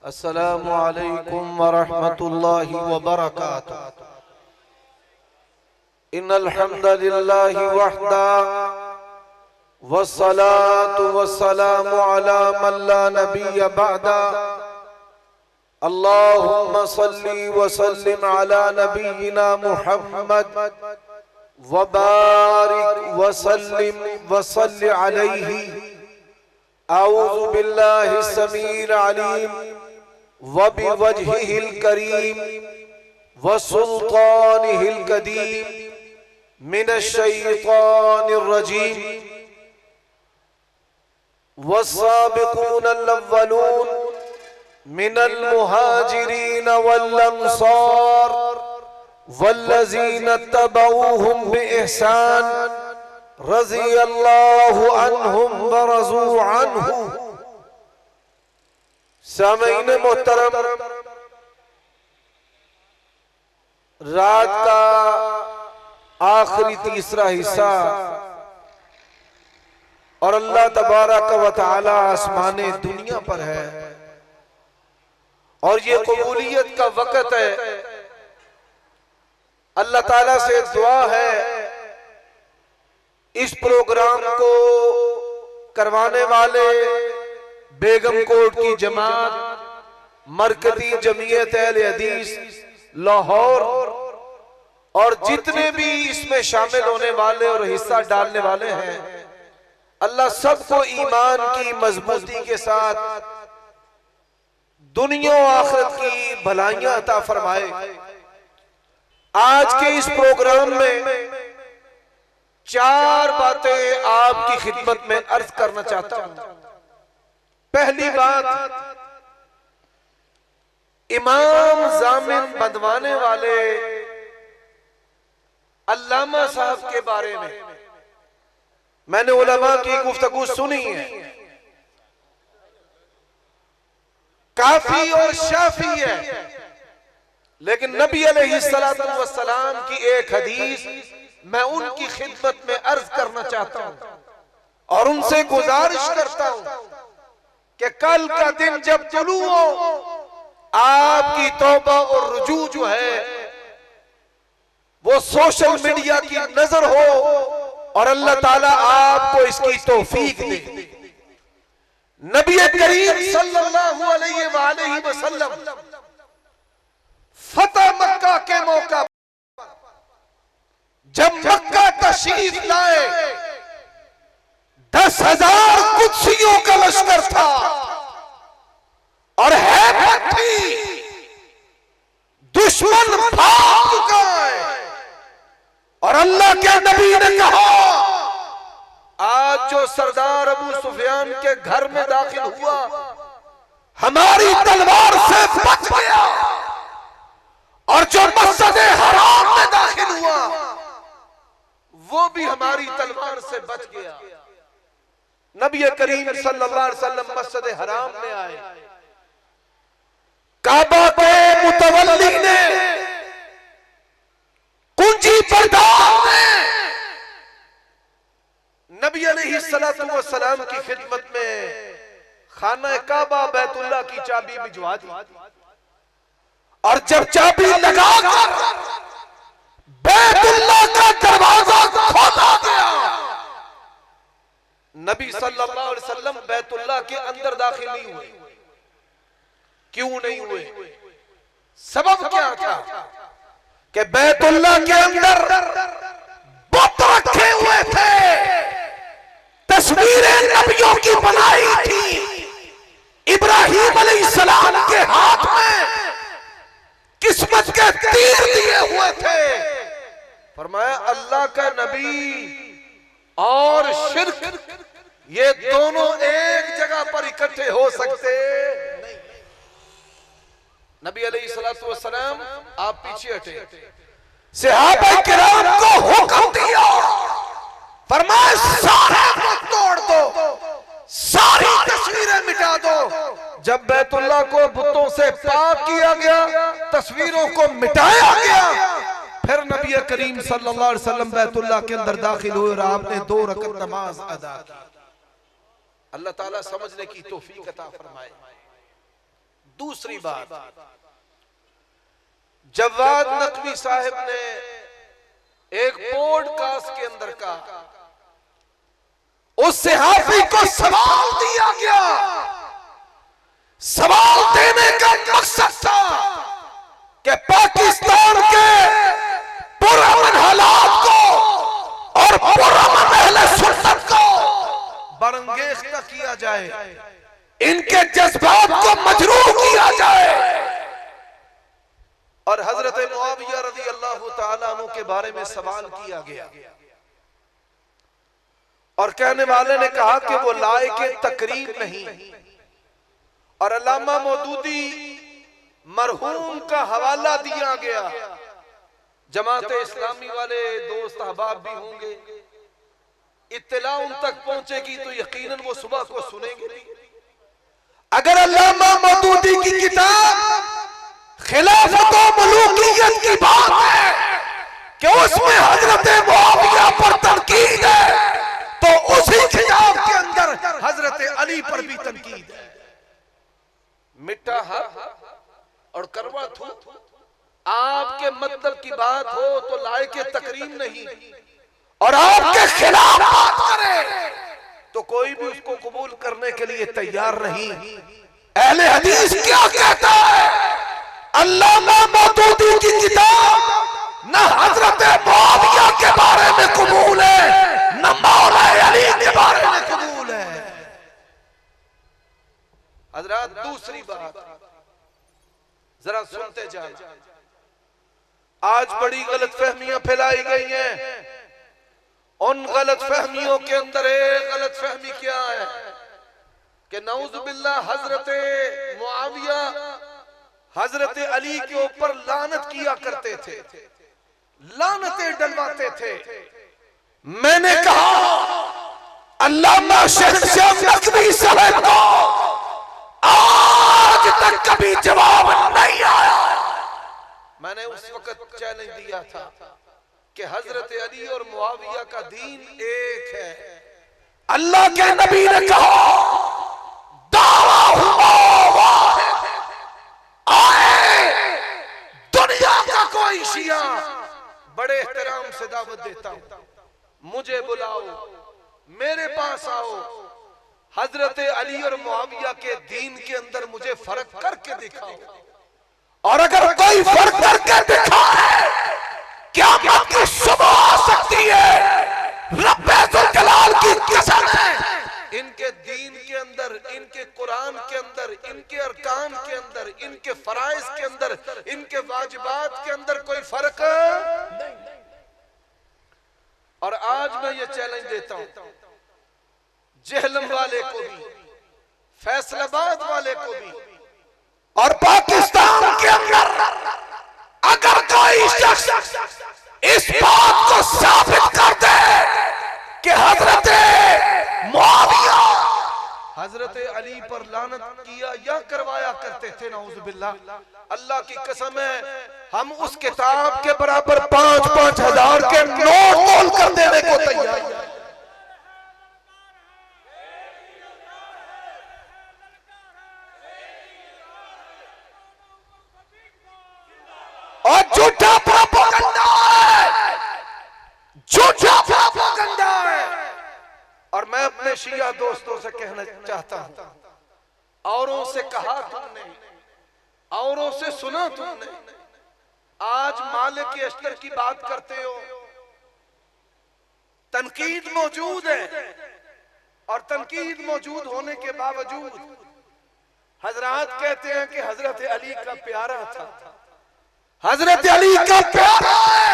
अस्सलामु अलैकुम वरहमतुल्लाहि वबरकातुहू। इन्नल हम्दलिल्लाहि वहदा वस्सलातु वस्सलामु अला मन ला नबिय्य बअदा। अल्लाहुम्मा सल्लि व सल्लिम अला नबिय्यिना मुहम्मद व बारिक व सल्लिम व सल्लि अलैहि। औज़ु बिल्लाहि समीइल अलीम व बिवजहिल करीम व सुल्तानिहिल कदीम मिनश शैतानिर रजीम। वस्साबिकूनल अव्वलून मिनल मुहाजिरीन वल अंसार वल्लज़ीना तबऊहुम बिइहसान रज़ियल्लाहु अन्हुम व रज़ू अन्हु। सामीन मोहतरम, रात का आखिरी तीसरा हिस्सा और अल्लाह तबारक व तआला आसमाने दुनिया पर है और ये कबूलियत का वक्त है। अल्लाह ताला से दुआ है इस प्रोग्राम को करवाने वाले बेगम कोट की जमात, मरकजी जमीयत अहले हदीस लाहौर और जितने भी इसमें शामिल होने वाले और हिस्सा डालने वाले हैं, अल्लाह सबको ईमान की मजबूती के साथ दुनिया और आखिरत की भलाइयां अता फरमाए। आज के इस प्रोग्राम में चार बातें आपकी खिदमत में अर्ज करना चाहता हूं। पहली बात, इमाम जामिन बंधवाने वाले अल्लामा साहब के बारे में मैंने उलमा की गुफ्तगू सुनी है, काफी और शाफी है, लेकिन नबी अलैहिस्सलातु वस्सलाम की एक हदीस मैं उनकी खिदमत में अर्ज करना चाहता हूं और उनसे गुजारिश करता हूं कि कल का दिन जब तुलू हो, आपकी तौबा और रुजू जो है वो सोशल मीडिया की नजर हो और अल्लाह ताला आपको इसकी तौफीक दे। नबी करीम सल्लल्लाहु अलैहि वसल्लम फतह मक्का के मौका जब मक्का तशरीफ लाए, 10,000 कुदसियों का लश्कर था और हैबत थी, दुश्मन भाग चुका है और अल्लाह के नबी ने कहा, आज जो सरदार अबू सुफियान के घर में दाखिल हुआ हमारी तलवार से बच गया और जो मस्जिद हराम में दाखिल हुआ वो भी हमारी तलवार से बच गया। नबी करीम सल्लल्लाहु अलैहि वसल्लम मस्जिद हराम में आए, काबा के मुतवल्ली ने कुंजी पर नबी अलैहिस्सलातु वस्सलाम की खिदमत में खाना काबा बैतुल्लाह की चाबी भिजवा दी और जब चाबी लगाकर बैतुल्लाह का दरवाजा खोला गया, नबी सल्लल्लाहु अलैहि वसल्लम बैतुल्लाह के अंदर दाखिल नहीं हुए। क्यों नहीं हुए? सबब क्या था कि बैतुल्लाह के अंदर बुत रखे हुए थे, तस्वीरें नबियों की बनाई थी, इब्राहिम अलैहिस्सलाम के हाथ में किस्मत के तीर दिए हुए थे। फरमाया अल्लाह का नबी और शिर्क ये दोनों एक जगह पर इकट्ठे हो सकते नहीं। नबी अलैहिस्सलातु वस्सलाम आप पीछे हटे, सहाबा किराम को हुक्म दिया, फरमाया सारे को तोड़ दो, सारी तस्वीरें मिटा दो। जब बैतुल्लाह को बुतों से पाक किया गया, तस्वीरों को मिटाया गया, फिर नबी करीम सल्लल्लाहु अलैहि वसल्लम बैतुल्लाह के अंदर दाखिल हुए और आपने 2 रकअत नमाज अदा की। अल्लाह ताला समझने की तौफीक अता फरमाए। दूसरी बात, जवाद नकवी साहब ने एक पॉडकास्ट के अंदर कहा, उस सहाफी को सवाल दिया गया, सवाल देने का मकसद था कि पाकिस्तान के पुरअमन हालात को और पुरअमन अहले सुन्नत को बरंगेख्ता किया जाए, इनके जज्बात को मजरूह किया जाए। और हजरत मुआविया रज़ी अल्लाह ताला अन्हु के बारे में सवाल किया गया और कहने वाले ने कहा कि वो लायक तकरीम नहीं। और अल्लामा मौदूदी मरहूम का हवाला दिया गया, जमात इस्लामी वाले दोस्त अहबाब भी होंगे, इत्तला उन तक पहुंचेगी तो यकीनन वो सुबह को सुनेंगे। अगर अल्लामा मौदूदी की किताब खिलाफत और मलूकियत की बात है कि उसमें हजरत मुआविया पर तनकीद है, तो उसी किताब के अंदर हजरत अली पर भी तनकीद है। मिठा हक और करवा थू, आपके मतलब की बात हो तो लायक तकरीम नहीं, और आपके खिलाफ बात करे तो कोई भी उसको कबूल करने के लिए तैयार नहीं। अहले हदीस क्या कहता है? अल्लामा मौदूदी की किताब न हजरत मुआविया के बारे में कबूल है, न मौला अली के बारे में कबूल है। हजरत दूसरी बात जरा सुनते जाए, आज बड़ी गलतफहमियां फैलाई गई हैं। उन गलतफहमियों के अंदर एक गलतफहमी क्या है कि नऊजुबिल्लाह हजरत मुआविया हजरत अली के ऊपर लानत किया करते थे, लानतें डलवाते थे। मैंने कहा अल्लामा शहनशाह नकवी साहब को आज तक कभी जवाब नहीं आया। मैंने उस वक्त चैलेंज दिया था कि हजरत अली और मुआविया का दीन एक है। अल्लाह के नबी ने कहा दावा हुआ आए दुनिया का कोई शिया, बड़े एहतराम से दावत देता हूं, मुझे बुलाओ, मेरे पास आओ, हजरत अली और मुआविया के दीन के अंदर मुझे फर्क करके दिखाओ, और अगर कोई फर्क करके दिखाए क़यामत की सुबह आ सकती है। रब्बे जुल जलाल की कसम है, इनके दीन के अंदर, इनके कुरान के अंदर, इनके अरकान के अंदर, इनके फराइज के अंदर, इनके वाजिबात के अंदर कोई फर्क नहीं। और आज मैं ये चैलेंज देता हूं जेहलम वाले को भी, फैसलाबाद वाले को भी, और पाकिस्तान के अंदर अगर कोई शख्स इस बात को साबित कर दे कि हजरत मुआविया हजरत अली पर लानत किया या करवाया करते थे, नाउजुबिल्लाह, अल्लाह की कसम है हम उस किताब के बराबर 5-5 हजार के नोट तोल कर देने को तैयार हैं। और झूठा प्रोपेगेंडा है, झूठा प्रोपेगेंडा है। और मैं अपने शिया दोस्तों से कहना चाहता हूं, औरों से कहा तुमने, औरों से सुना तुमने, आज मालिक अशतर की बात करते हो, तनकीद मौजूद है, और तनकीद मौजूद होने के बावजूद हजरात कहते हैं कि हजरत अली का प्यारा था, हजरत अली का प्यारा है,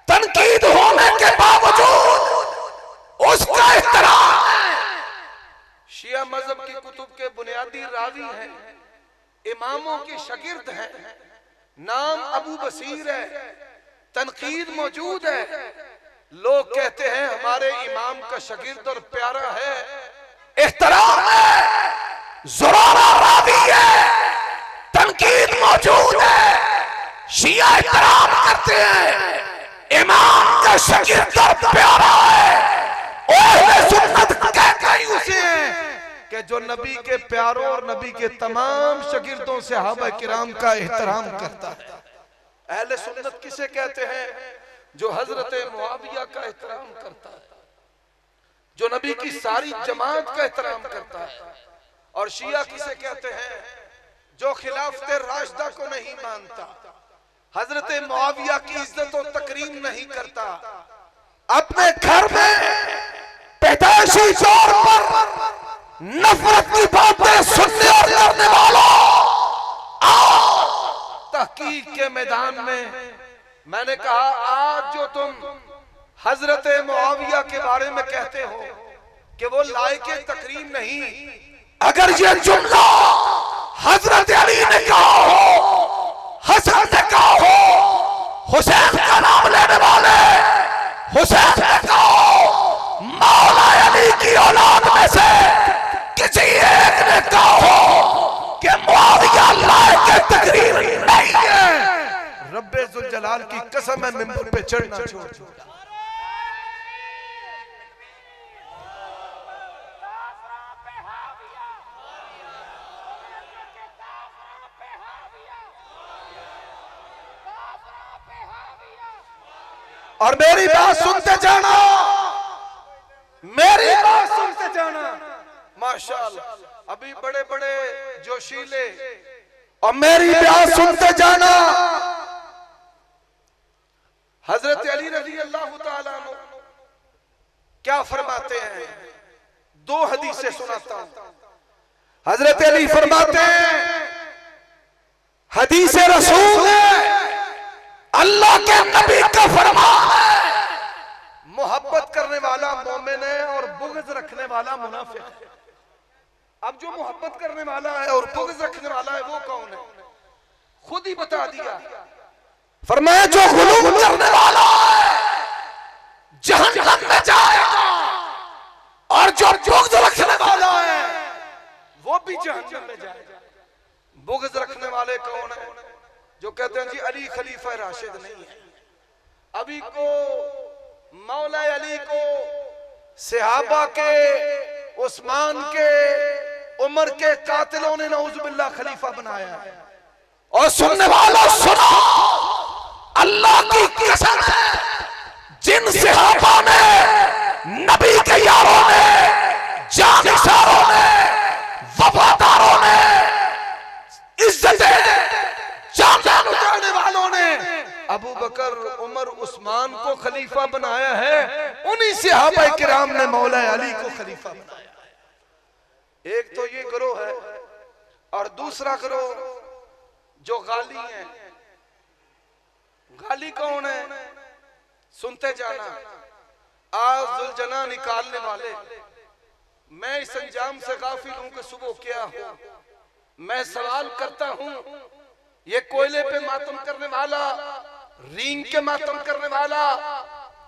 तनकीद होने के बावजूद उसका एहतराम है। शिया मजहब की कुतुब के बुनियादी रावी हैं, इमामों की शागिर्द हैं, नाम अबू बसीर है, तनकीद मौजूद है। लोग कहते हैं हमारे इमाम का शागिर्द और प्यारा है, एहतराम है, ज़ुरारा रावी है, तनकीद मौजूद है, शिया एहतराम करते हैं, इमाम का शागिर्द और प्यारा है। अहले सुन्नत कहते ही उसे कि जो नबी के प्यारों और नबी के तमाम शागिर्दों सहाबा किराम का एहतराम करता है। अहले सुन्नत किसे कहते हैं? जो हजरत मुआविया का एहतराम करता है, जो नबी की सारी जमात का एहतराम करता है। और शिया किसे कहते हैं? जो खिलाफत राशिदा को नहीं मानता, हजरत मुआविया की इज्जत और तकरीम नहीं करता, अपने घर में पैदाइशी तौर पर नफरत की बातें सुनने और करने वालों, तहकीक के मैदान में मैंने कहा आज जो तुम हजरत मुआविया के बारे में कहते हो कि वो लायके तकरीम नहीं, अगर ये जुमला हजरत अली ने कहा हो, हसन ने कहा हो, हुसैन का नाम लेने वाले हुसैन ने कहा हो, मौला अली की औलाद में से किसी एक ने कहा हो कि मुआविया लायके तकरीम नहीं है, रब्बे जुल जलाल की कसम है मिंबर पे चढ़ना छोड़ दो। और मेरी बात सुनते जाना, मेरी बात सुनते जाना। माशाअल्लाह अभी बड़े बड़े जोशीले, और मेरी बात सुनते जाना। हजरत अली रज़ी अल्लाह ताला अन्हु क्या फरमाते हैं? दो हदीसें सुनाता हूं। हजरत अली फरमाते हैं, हदीस रसूल है, अल्लाह के नबी का फरमान है, मोहब्बत करने वाला मोमिन है और बुग़्ज़ रखने वाला मुनाफिक है। अब जो मोहब्बत करने वाला है और बुग़्ज़ रखने वाला है वो कौन है? खुद ही बता दिया। फरमाया जो गुलूम करने वाला है जहन्नम में जाएगा, और जो बुग़्ज़ रखने वाला है वो भी जहन्नम में जाएगा। बुग़्ज़ रखने वाले कौन है? जो कहते हैं जी अली खलीफा राशिद नहीं है, अभी को मौला अली को सहाबा के, उस्मान के, उमर के कातिलों ने नऊज़ुबिल्लाह खलीफा बनाया है। और सुनने वालों सुनो, अल्लाह की कसम है, जिन सहाबा ने, नबी के यारों ने, जानिसारों ने, वफादारों ने, इज्जतें जान उतारने वालों ने अबू बकर, उमर, उस्मान को खलीफा बनाया है, उन्हीं सहाबा किराम ने मौला अली को खलीफा बनाया है। एक तो ये गिरोह है, और दूसरा गिरोह जो गाली है। गाली कौन है? सुनते जाना। आज जुलजना निकालने वाले, मैं इस अंजाम से गाफिल हूं कि सुबह क्या हो। मैं सवाल करता हूं, ये कोयले पे मातम करने वाला, रींग के मातम करने वाला,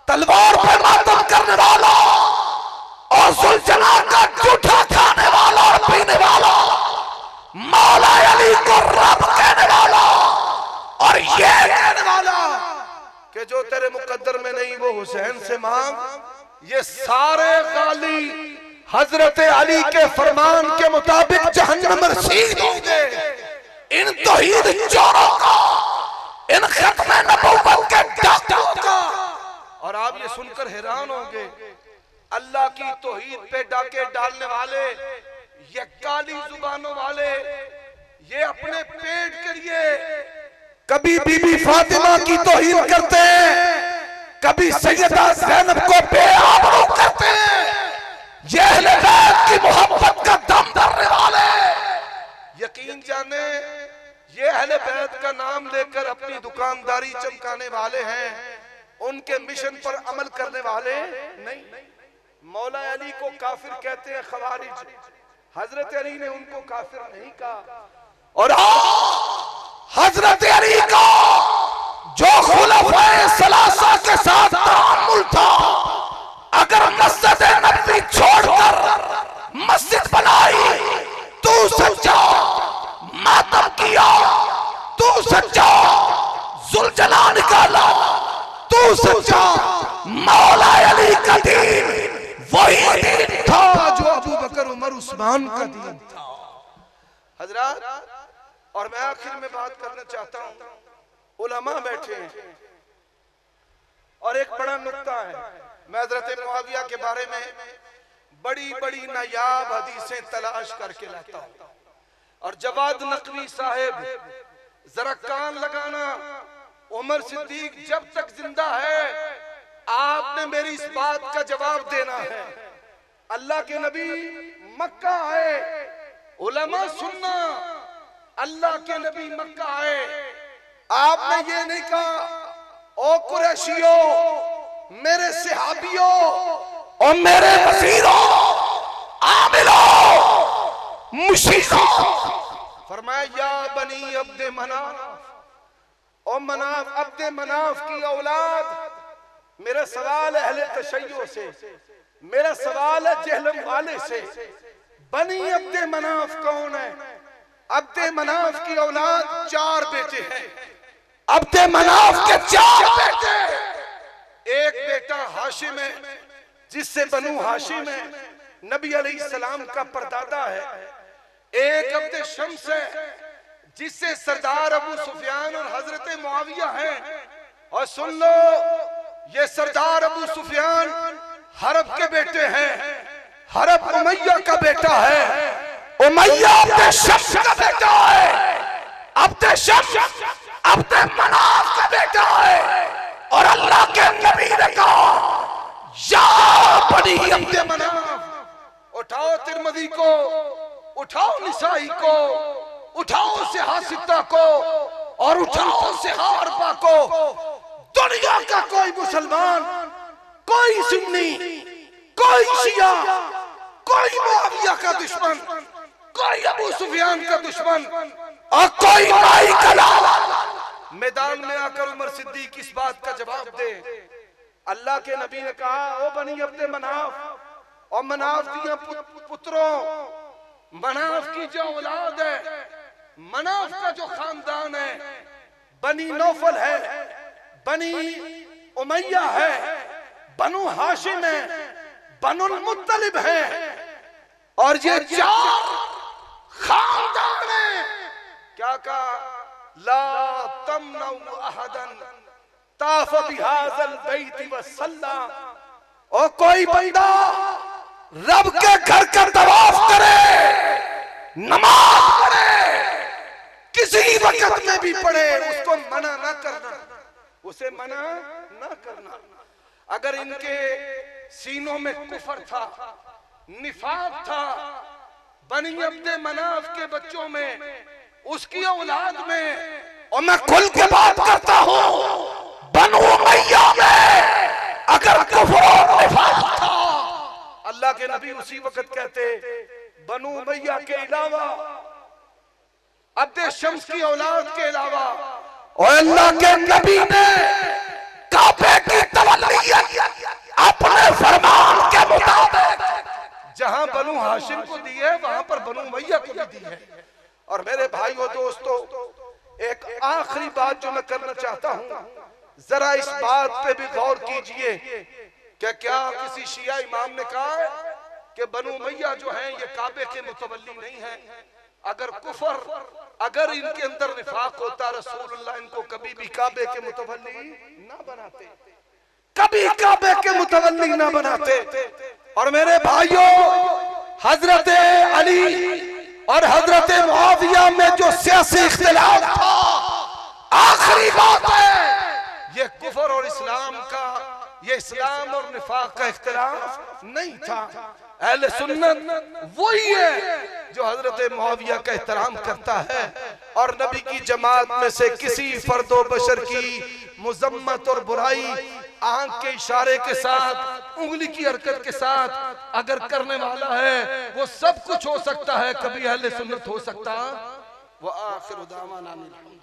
तलवार पे मातम करने वाला, और जुलजना का जूठा खाने वाला और पीने वाला, मौला अली को रब कहने वाला, और ये कहने वाला कि जो तेरे मुकद्दर में नहीं वो हुसैन से मांग, ये सारे गाली हजरत अली के फरमान के मुताबिक जहन्नम में रसीद होंगे। इन तौहीद चोरों का, इन खत्म नबूवत के डाकुओं का। और आप ये सुनकर हैरान होंगे, अल्लाह की तौहीद पे डाके डालने वाले, ये काली जुबानों वाले, ये अपने पेट के लिए कभी बीबी फातिमा की तौहीन करते हैं, कभी सैयदा ज़ैनब को बेआबरू करते हैं। ये अहले बैत की मोहब्बत का दम भरने वाले, यकीन जाने ये अहले बैत का नाम लेकर अपनी दुकानदारी चमकाने वाले हैं, उनके मिशन पर अमल करने वाले नहीं। मौला अली को काफिर कहते हैं खवारिज, हजरत अली ने उनको काफिर नहीं कहा। और हजरत अली का जो खुलफाए सलासा के साथ तामुल था, अगर मस्जिद नबवी छोड़कर मस्जिद बनाई, तू सच्चा मातम किया, तू सच्चा जुलझला निकाला, तू सच्चा मौला अली का दीन वही दीन था जो अबू बकर उमर उस्मान का दीन था। हजरत, और मैं आखिर में बात करना चाहता हूं, उलमा बैठे हैं और एक बड़ा नुक्ता है, मैं हजरत मुआविया के बारे में बड़ी बड़ी नायाब हदीसें तलाश करके लाता हूं। और जवाद नकवी साहब, जरा कान लगाना, उमर सिद्दीक जब तक जिंदा है आपने मेरी इस बात का जवाब देना है। अल्लाह के नबी मक्का आए, उलमा सुनना, अल्लाह के नबी मक्का आए, आपने ये नहीं कहा ओ कुरैशियों, मेरे सहाबियों और मेरे वज़ीरों, आमिलों, मुशीरों, फरमाया या बनी अब्दे मनाफ, और मनाफ अब्दे मनाफ की औलाद, मेरा सवाल है अहले तशय्यो से, मेरा सवाल है जहलम वाले से, बनी अब्दे मनाफ कौन है? अब्दे मनाफ की औलाद 4 बेटे हैं। अब्दे मनाफ के 4 बेटे, एक बेटा हाशिम है जिससे बनु हाशिम है, नबी अलैहिस्सलाम का परदादा है। एक अब्दे शम्स है जिससे सरदार अबू सुफियान और हजरत मुआविया हैं। और सुन लो, ये सरदार अबू सुफियान हरब के बेटे हैं, हरब उमैया का बेटा है, उमैया अब्दे शम्स का बेटा है, अब्दे शम्स अब्दे मनाफ का बेटा है। और अल्लाह के नबी ने कहा या बनी अब्दे मनाफ, उठाओ तिरमिज़ी को, उठाओ निसाई को, उठाओ सिहासिता को और उठाओ सिहारबा को। दुनिया का कोई मुसलमान, कोई सुन्नी, कोई शिया, कोई मुआविया का दुश्मन, कोई अबू सुफियान का दुश्मन और कोई माई कला मैदान में आकर उमर सिद्दीक इस बात का जवाब दे। अल्लाह के नबी ने कहा ओ बनी अब्दे मनाफ, और मनाफ दिया पुत्रों, मनाफ की जो औलाद है, मनाफ का जो खानदान है, बनी नौफल है, बनी उमैया है, बनु हाशिम है, बनुल मुत्तलिब है, और ये 4 खानदान है। क्या कहा? ला तमनउ अहदन ताफ बिहाज़ल बैत वसल्ला, और कोई बंदा रब के घर का तवाफ करे, नमाज पढ़े, किसी वक्त में भी पढ़े, उसको मना ना करना, उसे मना ना करना। अगर इनके सीनों में कुफर था, निफाक था, बनी अब्दे मनाफ के बच्चों में, उसकी औलाद में, और मैं खुल के बात करता हूं, बनु उमैया में अगर कुफर और निफाक था, अल्लाह के नबी उसी वक्त कहते बनु उमैया के अलावा, अब्दे शम्स की औलाद के अलावा, और अल्लाह के नबी ने काबे की तवल्लियत अपने फरमान के मुताबिक जहां बनु हाशिम को दी है, वहां पर बनु उमैया को भी दी है। और मेरे भाइयों दोस्तों, एक आखिरी बात जो मैं करना चाहता हूं, जरा इस बात पे भी गौर कीजिए कि क्या किसी शिया इमाम ने कहा है कि बनु उमैया जो हैं ये काबे के मुतवल्ली नहीं है? अगर कुफर, अगर इनके अंदर निफाक होता, रसूलुल्लाह इनको कभी भी काबे के मुतवल्ली ना बनाते, कभी काबे के मुतवल्ली ना बनाते। और मेरे भाइयों, हजरत अली और हजरत मुआविया में जो सियासी इख्तिलाफ था, आखिरी बात है, ये कुफर और इस्लाम का, ये इस्लाम और निफाक का इख्तिलाफ नहीं था। अहले सुन्नत वही है जो हजरत मुआविया का एहतराम करता है, और नबी की जमात में से किसी फर्दो बशर की मुजम्मत और बुराई आंख के इशारे के साथ, उंगली की हरकत के साथ अगर करने वाला है, वो सब कुछ हो सकता है, कभी अहले सुन्नत हो सकता। वो आखिर दामाना